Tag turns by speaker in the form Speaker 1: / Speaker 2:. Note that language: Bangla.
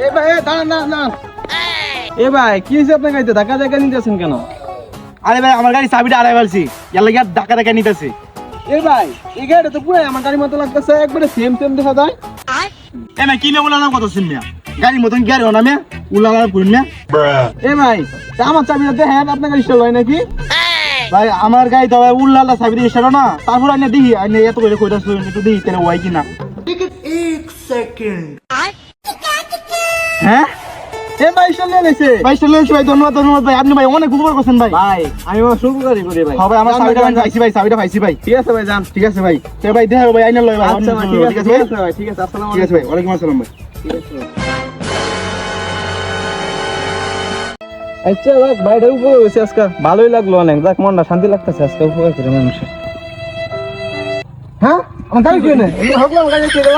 Speaker 1: এ ভাই দাঁড়ান না না। এ ভাই কি হয়েছে আপনার গাড়িতে ধাক্কা ধাক্কা নিতেছেন কেন?
Speaker 2: আরে ভাই আমার গাড়ি চাবিটা আড়াই ফেলছি, এর লাগি আর ধাক্কা ধাক্কা নিতেছি।
Speaker 1: এ ভাই এই গাড়িটা তো পুরো আমার গাড়ির মতো লাগতেছে, একবারে সেম সেম দেখা যায়।
Speaker 2: এ ভাই কি মেয়ে বলে না কত শুন মিয়া, গাড়ির মতন গাড়ি না মিয়া, উল্লালা পুরি মিয়া।
Speaker 1: এ ভাই তা আমার চাবিটা দেখেন আপনার গাড়ি স্টার্ট হয় নাকি?
Speaker 2: ভাই আমার গাড়ি তো ভাই উল্লালা চাবি দিয়ে ইশারা না, তারপর আইনা দেখি আইনা এত করে কইতাছ একটু দেখি কেন ওয়াই কিনা। হ্যাঁ
Speaker 1: এ ভাই স্টার্ট নিয়ে গেছে।
Speaker 2: ভাই চলে এসেছি ভাই, ধন্যবাদ ধন্যবাদ ভাই, আপনি ভাই অনেক উপকার করছেন ভাই।
Speaker 1: ভাই আমি আমার শুভকারী করি ভাই।
Speaker 2: হবে আমার চাবিটা পাইছি ভাই, চাবিটা পাইছি ভাই।
Speaker 1: ঠিক আছে ভাই যান।
Speaker 2: ঠিক আছে ভাই, তো ভাই দেখা হবে ভাই, আইনা লই ভাই।
Speaker 1: আচ্ছা ভাই ঠিক আছে ভাই, ঠিক আছে আসসালামু
Speaker 2: ঠিক আছে ভাই, ওয়ালাইকুম আসসালাম ভাই।
Speaker 1: ঠিক আছে ভাই। আচ্ছা দেখ ভাইটা উপকার হয়েছে আজকে, ভালোই লাগলো অনেক, দেখ মনটা শান্তি লাগতেছে আজকে উপকার করে মানুষের। হ্যাঁ আমার গাড়ি কিনে হোক না, গাড়ি কে গেল?